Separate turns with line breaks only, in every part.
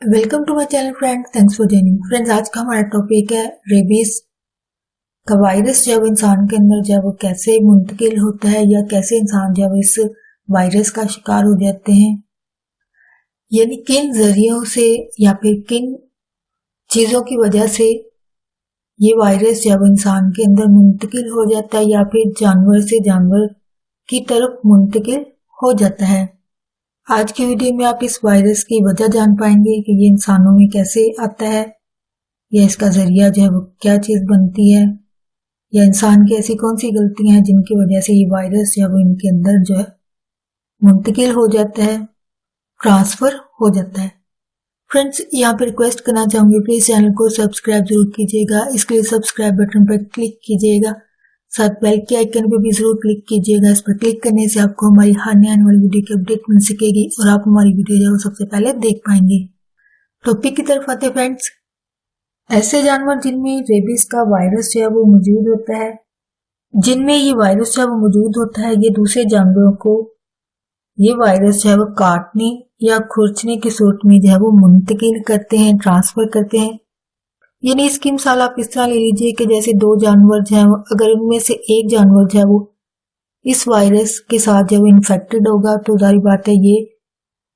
Welcome to my channel friend, thanks for joining. Friends, आज का हमारा टॉपिक है रेबीज का वायरस जब इंसान के अंदर जब वो कैसे मुंतकिल होता है या कैसे इंसान जब इस वायरस का शिकार हो जाते हैं, यानी किन जरियों से या फिर किन चीजों की वजह से ये वायरस जब इंसान के अंदर मुंतकिल हो जाता है या फिर जानवर से जानवर की तरफ मुंतकिल हो जाता है। आज की वीडियो में आप इस वायरस की वजह जान पाएंगे कि ये इंसानों में कैसे आता है या इसका जरिया जो है वो क्या चीज बनती है, या इंसान की ऐसी कौन सी गलतियां हैं जिनकी वजह से ये वायरस जो है वो इनके अंदर जो है मुंतकिल हो जाता है, ट्रांसफर हो जाता है। फ्रेंड्स, यहाँ पे रिक्वेस्ट करना चाहूंगी, प्लीज चैनल को सब्सक्राइब जरूर कीजिएगा। इसके लिए सब्सक्राइब बटन पर क्लिक कीजिएगा, साथ बेल के आइकन पे भी जरूर क्लिक कीजिएगा। इस पर क्लिक करने से आपको हमारी आने वाली वीडियो की अपडेट मिल सकेगी और आप हमारी वीडियो जो है सबसे पहले देख पाएंगे। टॉपिक की तरफ आते हैं फ्रेंड्स। ऐसे जानवर जिनमें रेबीज का वायरस जो है वो मौजूद होता है, जिनमें ये वायरस जो है वो मौजूद होता है, ये दूसरे जानवरों को ये वायरस जो है वो काटने या खुरचने की सूरत में जो है वो मुंतकिल करते हैं, ट्रांसफर करते हैं। यानी इसकी मिसाल आप इस तरह ले लीजिए कि जैसे दो जानवर जो है, अगर उनमें से एक जानवर जो है वो इस वायरस के साथ जब इन्फेक्टेड होगा तो जाहिर बात है ये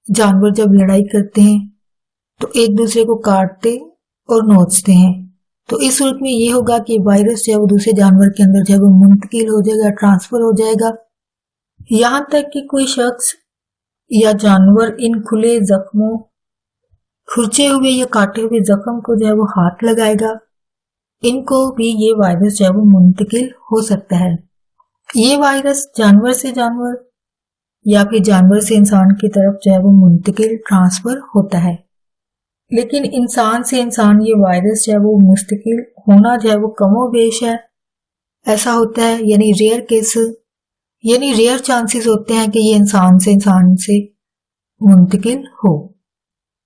जानवर जब लड़ाई करते हैं तो एक दूसरे को काटते और नोचते हैं। तो इस सूरत में ये होगा कि वायरस जो है वो दूसरे जानवर के अंदर जो है वो मुंतकिल हो जाएगा, ट्रांसफर हो जाएगा। यहां तक कि कोई शख्स या जानवर इन खुले जख्मों, खुरचे हुए या काटे हुए जख्म को जो है वो हाथ लगाएगा, इनको भी ये वायरस जो है वो मुंतकिल हो सकता है। ये वायरस जानवर से जानवर या फिर जानवर से इंसान की तरफ जो है वो मुंतकिल, ट्रांसफर होता है। लेकिन इंसान से इंसान ये वायरस जो है वो मुंतकिल होना जो है वो कमोबेश है, ऐसा होता है। यानी रेयर केस, यानी रेयर चांसेस होते हैं कि ये इंसान से मुंतकिल हो।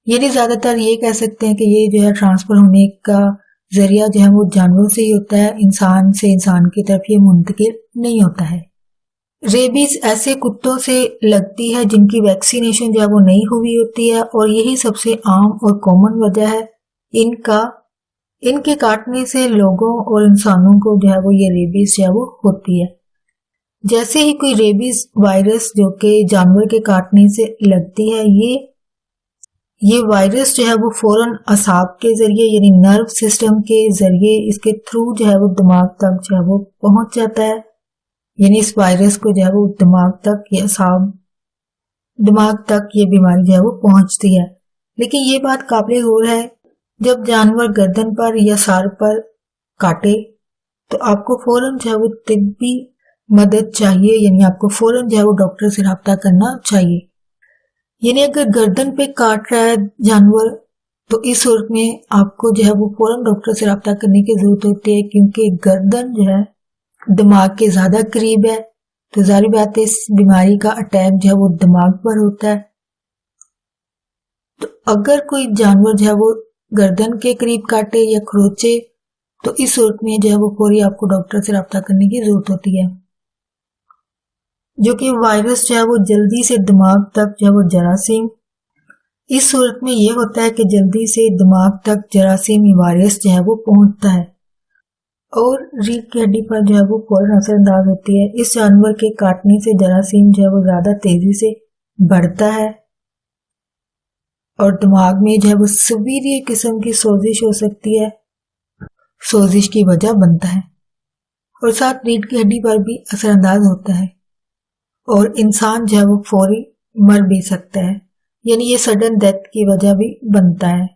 यानी ज्यादातर ये कह सकते हैं कि ये जो है ट्रांसफर होने का जरिया जो है वो जानवर से ही होता है, इंसान से इंसान की तरफ ये मुंतकिल नहीं होता है। रेबीज ऐसे कुत्तों से लगती है जिनकी वैक्सीनेशन जो है वो नहीं हुई होती है, और यही सबसे आम और कॉमन वजह है इनके काटने से लोगों और इंसानों को जो है वो ये रेबीज जो है वो होती है। जैसे ही कोई रेबीज वायरस जो कि जानवर के काटने से लगती है, ये वायरस जो है वो फौरन असाब के जरिए यानी नर्व सिस्टम के जरिए इसके थ्रू जो है वो दिमाग तक जो है वो पहुंच जाता है। यानी इस वायरस को जो है वो दिमाग तक या असाब, दिमाग तक ये बीमारी जो है वो पहुंचती है। लेकिन ये बात काबिल गौर है, जब जानवर गर्दन पर या सर पर काटे तो आपको फौरन जो है वो तिब्बी मदद चाहिए, यानी आपको फौरन जो है वो डॉक्टर से रब्ता करना चाहिए। यानी अगर गर्दन पे काट रहा है जानवर तो इस सूरत में आपको जो है वो फौरन डॉक्टर से रब्ता करने की जरूरत होती है, क्योंकि गर्दन जो है दिमाग के ज्यादा करीब है, तो जाहिर बात है इस बीमारी का अटैक जो है वो दिमाग पर होता है। तो अगर कोई जानवर जो है वो गर्दन के करीब काटे या खरोचे तो इस सूरत में जो है वो फौरी आपको डॉक्टर से रब्ता करने की जरूरत होती है, जो कि वायरस जो है वो जल्दी से दिमाग तक जो है वो जरासीम, इस सूरत में ये होता है कि जल्दी से दिमाग तक जरासीमी वायरस जो है वो पहुंचता है और रीढ़ की हड्डी पर जो है वो फौरन असरअंदाज होती है। इस जानवर के काटने से जरासीम जो है वो ज्यादा तेजी से बढ़ता है और दिमाग में जो है वो सीवियर किस्म की सोजिश हो सकती है, सोजिश की वजह बनता है और साथ रीढ़ की हड्डी पर भी असरअंदाज होता है और इंसान जो है वो फौरी मर भी सकता है, यानी ये सडन डेथ की वजह भी बनता है।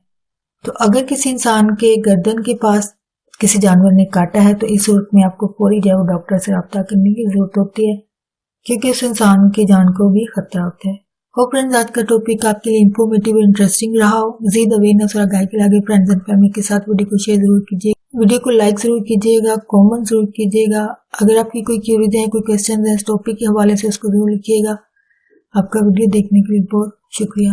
तो अगर किसी इंसान के गर्दन के पास किसी जानवर ने काटा है तो इस सूरत में आपको फौरी जो है वो डॉक्टर से रब्ता करने की जरूरत होती है, क्योंकि उस इंसान की जान को भी खतरा होता है। होप फ्रेंड्स, आज का टॉपिक आपके लिए इंफॉर्मेटिव और इंटरेस्टिंग रहा हो। मजीद अवेयरनेस और आगाही के लिए फ्रेंड्स एंड फैमिली के साथ वीडियो को शेयर जरूर कीजिए, वीडियो को लाइक जरूर कीजिएगा, कमेंट जरूर कीजिएगा। अगर आपकी कोई क्यूरीज है, कोई क्वेश्चन है इस टॉपिक के हवाले से उसको जरूर लिखिएगा। आपका वीडियो देखने के लिए बहुत शुक्रिया।